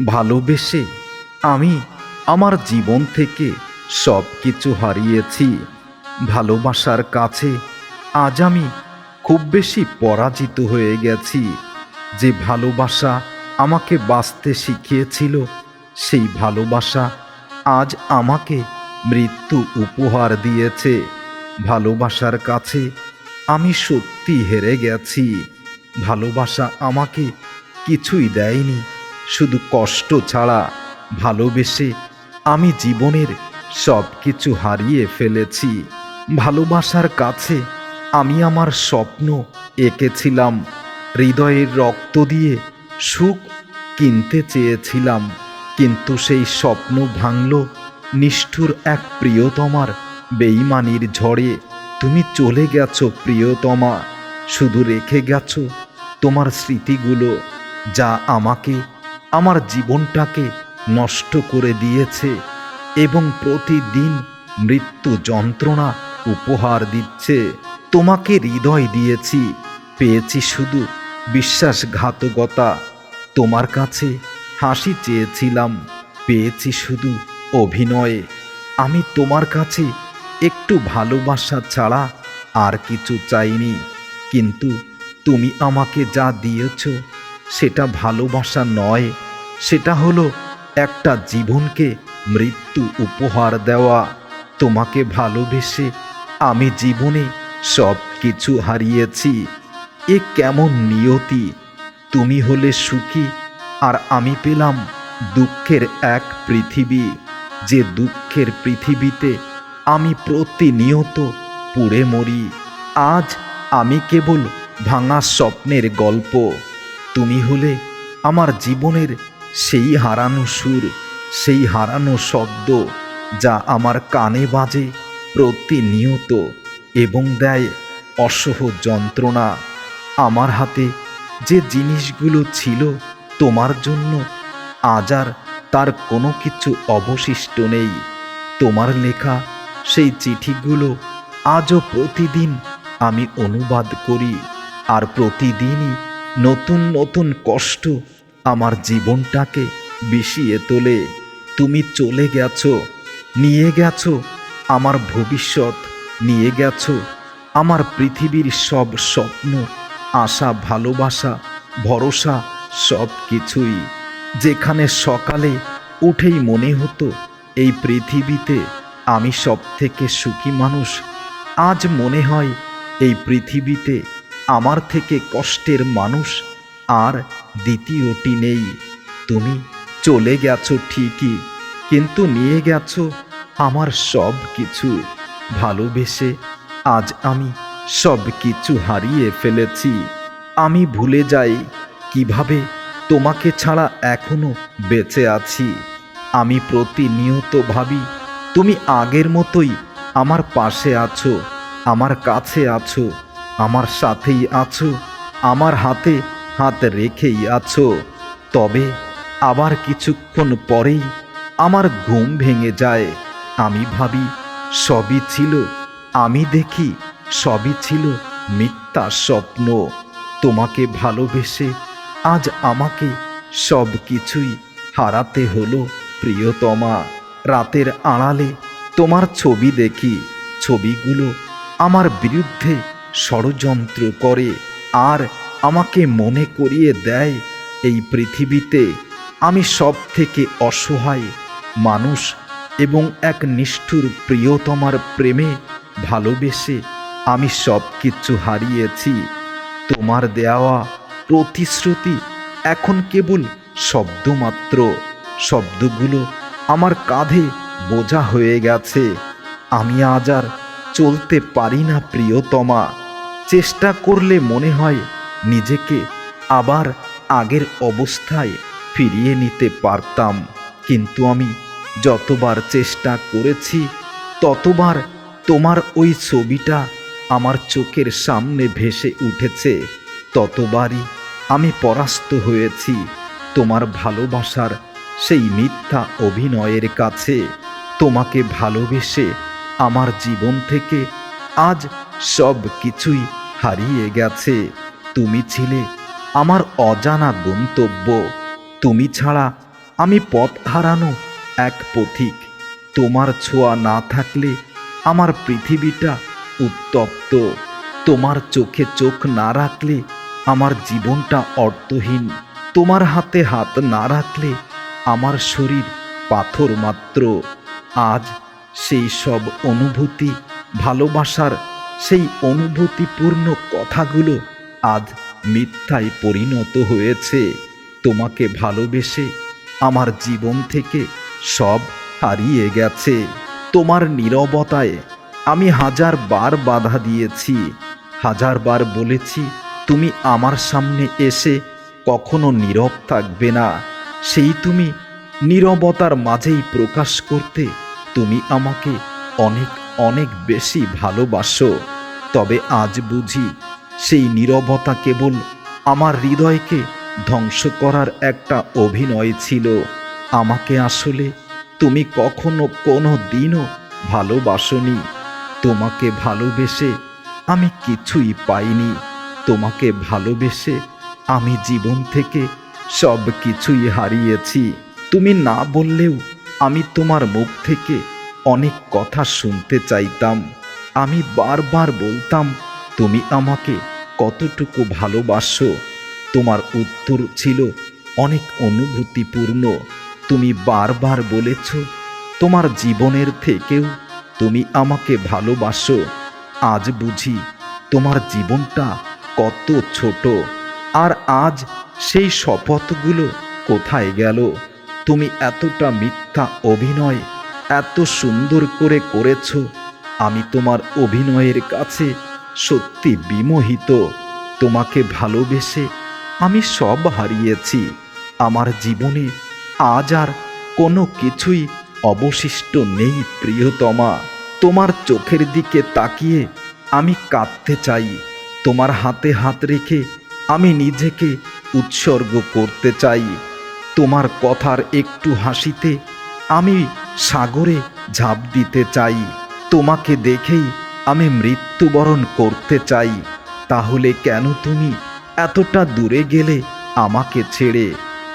ভালোবেসে আমি আমার জীবন থেকে সব কিছু হারিয়েছি। ভালোবাসার কাছে আজ আমি খুব বেশি পরাজিত হয়ে গেছি। যে ভালোবাসা আমাকে বাঁচতে শিখিয়েছিল, সেই ভালোবাসা আজ আমাকে মৃত্যু উপহার দিয়েছে। ভালোবাসার কাছে আমি সত্যি হেরে গেছি। ভালোবাসা আমাকে কিছুই দেয়নি, শুধু কষ্ট ছাড়া। ভালোবেসে আমি জীবনের সব কিছু হারিয়ে ফেলেছি। ভালোবাসার কাছে আমি আমার স্বপ্ন এঁকেছিলাম, হৃদয়ের রক্ত দিয়ে সুখ কিনতে চেয়েছিলাম, কিন্তু সেই স্বপ্ন ভাঙল নিষ্ঠুর এক প্রিয়তমার বেঈমানির ঝড়ে। তুমি চলে গেছো প্রিয়তমা, শুধু রেখে গেছো তোমার স্মৃতিগুলো, যা আমাকে, আমার জীবনটাকে নষ্ট করে দিয়েছে এবং প্রতিদিন মৃত্যু যন্ত্রণা উপহার দিচ্ছে। তোমাকে হৃদয় দিয়েছি, পেয়েছি শুধু বিশ্বাসঘাতকতা। তোমার কাছে হাসি চেয়েছিলাম, পেয়েছি শুধু অভিনয়। আমি তোমার কাছে একটু ভালোবাসা ছাড়া আর কিছু চাইনি, কিন্তু তুমি আমাকে যা দিয়েছ সেটা ভালোবাসা নয়, সেটা হলো একটা জীবনকে মৃত্যু উপহার দেওয়া। তোমাকে ভালোবেসে আমি জীবনে সব কিছু হারিয়েছি। এ কেমন নিয়তি! তুমি হলে সুখী আর আমি পেলাম দুঃখের এক পৃথিবী। যে দুঃখের পৃথিবীতে আমি প্রতিনিয়ত পুড়ে মরি। আজ আমি কেবল ভাঙা স্বপ্নের গল্প। তুমি হলে আমার জীবনের সেই হারানো সুর, সেই হারানো শব্দ, যা আমার কানে বাজে প্রতিনিয়ত এবং দেয় অসহ যন্ত্রণা। আমার হাতে যে জিনিসগুলো ছিল তোমার জন্য, আজ আর তার কোনো কিছু অবশিষ্ট নেই। তোমার লেখা সেই চিঠিগুলো আজও প্রতিদিন আমি অনুবাদ করি, আর প্রতিদিনই নতুন নতুন কষ্ট আমার জীবনটাকে বিষিয়ে তোলে। তুমি চলে গেছো, নিয়ে গেছো আমার ভবিষ্যৎ, নিয়ে গেছো আমার পৃথিবীর সব স্বপ্ন, আশা, ভালোবাসা, ভরসা, সব কিছুই। যেখানে সকালে উঠেই মনে হতো এই পৃথিবীতে আমি সব থেকে সুখী মানুষ, আজ মনে হয় এই পৃথিবীতে আমার থেকে কষ্টের মানুষ আর দ্বিতীয়টি নেই। তুমি চলে গেছো ঠিকই, কিন্তু নিয়ে গেছো আমার সব কিছু। ভালোবেসে আজ আমি সব কিছু হারিয়ে ফেলেছি। আমি ভুলে যাই কিভাবে তোমাকে ছাড়া এখনো বেঁচে আছি। আমি প্রতিনিয়ত ভাবি তুমি আগের মতোই আমার পাশে আছো, আমার কাছে আছো, আমার সাথেই আছো, আমার হাতে হাত রেখেই আছো। তবে আবার কিছুক্ষণ পরেই আমার ঘুম ভেঙে যায়। আমি ভাবি সবই ছিল, আমি দেখি সবই ছিল মিথ্যা স্বপ্ন। তোমাকে ভালোবেসে আজ আমাকে সব কিছুই হারাতে হলো প্রিয়তমা। রাতের আড়ালে তোমার ছবি দেখি, ছবিগুলো আমার বিরুদ্ধে ষড়যন্ত্র করে আর আমাকে মনে করিয়ে দেয় এই পৃথিবীতে আমি সব থেকে অসহায় মানুষ এবং এক নিষ্ঠুর প্রিয়তমার প্রেমে ভালোবেসে আমি সব কিছু হারিয়েছি। তোমার দেওয়া প্রতিশ্রুতি এখন কেবল শব্দমাত্র। শব্দগুলো আমার কাঁধে বোঝা হয়ে গেছে। আমি আজ আর চলতে পারি না প্রিয়তমা। চেষ্টা করলে মনে হয় নিজেকে আবার আগের অবস্থায় ফিরিয়ে নিতে পারতাম, কিন্তু আমি যতবার চেষ্টা করেছি ততবার তোমার ওই ছবিটা আমার চোখের সামনে ভেসে উঠেছে। ততবারই আমি পরাস্ত হয়েছি তোমার ভালোবাসার সেই মিথ্যা অভিনয়ের কাছে। তোমাকে ভালোবেসে আমার জীবন থেকে আজ সব কিছুই হারিয়ে গেছে। তুমি ছিলে আমার অজানা গন্তব্য। তুমি ছাড়া আমি পথ হারানো এক পথিক। তোমার ছোঁয়া না থাকলে আমার পৃথিবীটা উত্তপ্ত। তোমার চোখে চোখ না রাখলে আমার জীবনটা অর্থহীন। তোমার হাতে হাত না রাখলে আমার শরীর পাথর মাত্র। আজ সেই সব অনুভূতি, ভালোবাসার সেই অনুভূতিপূর্ণ কথাগুলো আজ মিথ্যায় পরিণত হয়েছে। তোমাকে ভালোবেসে আমার জীবন থেকে সব হারিয়ে গেছে। তোমার নীরবতায় আমি হাজার বার বাধা দিয়েছি, হাজার বার বলেছি তুমি আমার সামনে এসে কখনো নীরব থাকবে না। সেই তুমি নীরবতার মাঝেই প্রকাশ করতে তুমি আমাকে অনেক অনেক বেশি ভালোবাসো। তবে আজ বুঝি সেই নীরবতা কেবল আমার হৃদয়কে ধ্বংস করার একটা অভিনয় ছিল। আমাকে আসলে তুমি কখনো কোনো দিনও ভালোবাসোনি। তোমাকে ভালোবেসে আমি কিছুই পাইনি। তোমাকে ভালোবেসে আমি জীবন থেকে সব কিছুই হারিয়েছি। তুমি না বললেও আমি তোমার মুখ থেকে অনেক কথা শুনতে চাইতাম। আমি বারবার বলতাম তুমি আমাকে কতটুকু ভালোবাসো। তোমার উত্তর ছিল অনেক অনুভূতিপূর্ণ। তুমি বারবার বলেছ তোমার জীবনের থেকেও তুমি আমাকে ভালোবাসো। আজ বুঝি তোমার জীবনটা কত ছোট। আর আজ সেই শপথগুলো কোথায় গেল? তুমি এতটা মিথ্যা অভিনয় এত সুন্দর করে করেছ, আমি তোমার অভিনয়ের কাছে সত্যি বিমোহিত। তোমাকে ভালোবেসে আমি সব হারিয়েছি। আমার জীবনে আজ আর কোনো কিছুই অবশিষ্ট নেই প্রিয়তমা। তোমার চোখের দিকে তাকিয়ে আমি কাঁদতে চাই। তোমার হাতে হাত রেখে আমি নিজেকে উৎসর্গ করতে চাই। তোমার কথার একটু হাসিতে আমি সাগরে ঝাঁপ দিতে চাই। তোমাকে দেখেই আমি মৃত্যুবরণ করতে চাই। তাহলে কেন তুমি এতটা দূরে গেলে আমাকে ছেড়ে?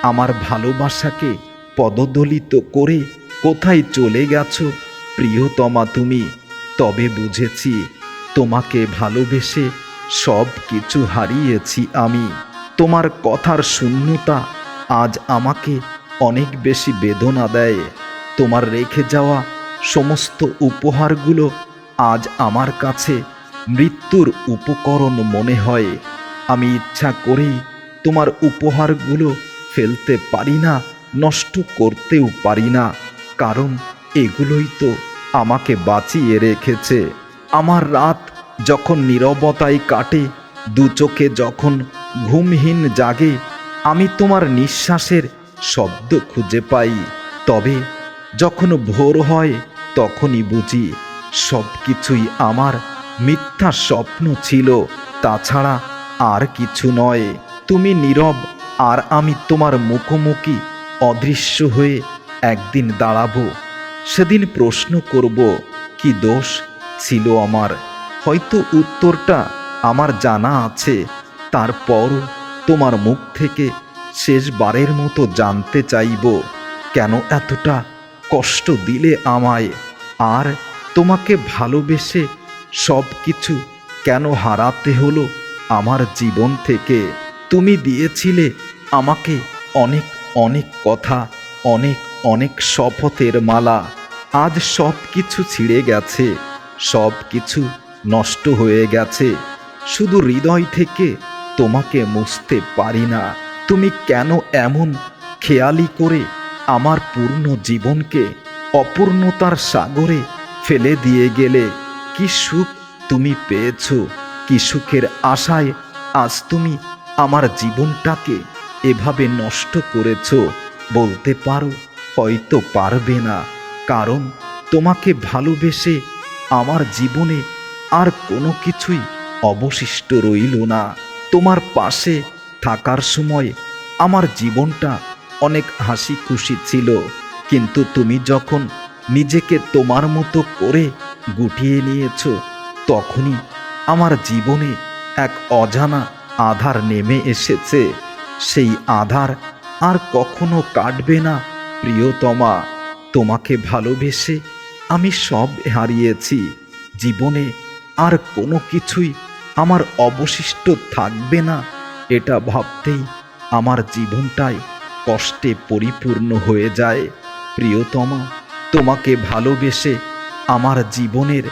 আমার ভালোবাসাকে পদদলিত করে কোথায় চলে গেছো প্রিয়তমা তুমি? তবে বুঝেছি তোমাকে ভালোবেসে সব কিছু হারিয়েছি আমি। তোমার কথার শূন্যতা আজ আমাকে অনেক বেশি বেদনা দেয়। তোমার রেখে যাওয়া সমস্ত উপহারগুলো আজ আমার কাছে মৃত্যুর উপকরণ মনে হয়। আমি ইচ্ছা করেই তোমার উপহারগুলো ফেলতে পারি না, নষ্ট করতেও পারি না, কারণ এগুলোই তো আমাকে বাঁচিয়ে রেখেছে। আমার রাত যখন নীরবতায় কাটে, দু চোখে যখন ঘুমহীন জাগে, আমি তোমার নিঃশ্বাসের শব্দ খুঁজে পাই। তবে যখন ভোর হয় তখনই বুঝি সব কিছুই আমার মিথ্যা স্বপ্ন ছিল, তাছাড়া আর কিছু নয়। তুমি নীরব আর আমি তোমার মুখোমুখি অদৃশ্য হয়ে একদিন দাঁড়াবো। সেদিন প্রশ্ন করব কি দোষ ছিল আমার। হয়তো উত্তরটা আমার জানা আছে। তারপরও তোমার মুখ থেকে শেষবারের মতো জানতে চাইব কেন এতটা কষ্ট দিলে আমায়, আর তোমাকে ভালোবেসে সব কিছু কেন হারাতে হলো আমার জীবন থেকে। তুমি দিয়েছিলে আমাকে অনেক অনেক কথা, অনেক অনেক শপথের মালা। আজ সব কিছু ছিঁড়ে গেছে, সব কিছু নষ্ট হয়ে গেছে। শুধু হৃদয় থেকে তোমাকে মুছতে পারি না। তুমি কেন এমন খেয়ালি করে আমার পূর্ণ জীবনকে অপূর্ণতার সাগরে ফেলে দিয়ে গেলে? কি সুখ তুমি পেয়েছ, কি সুখের আশায় আজ তুমি আমার জীবনটাকে এভাবে নষ্ট করেছ? বলতে পারো হয়তো পারবে না, কারণ তোমাকে ভালোবেসে আমার জীবনে আর কোনো কিছুই অবশিষ্ট রইল না। তোমার পাশে থাকার সময় আমার জীবনটা অনেক হাসি খুশি ছিল, কিন্তু তুমি যখন নিজেকে তোমার মতো করে গুটিয়ে নিয়েছ, তখনই আমার জীবনে এক অজানা আধার নেমে এসেছে। সেই আধার আর কখনো কাটবে না প্রিয়তমা, তোমাকে ভালোবেসে আমি সব হারিয়েছি। জীবনে আর কোনো কিছুই আমার অবশিষ্ট থাকবে না, এটা ভাবতেই আমার জীবনটাই কষ্টে পরিপূর্ণ হয়ে যায়। প্রিয়তমা, তোমাকে ভালোবেসে আমার জীবনের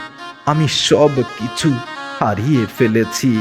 আমি সব কিছু হারিয়ে ফেলেছি।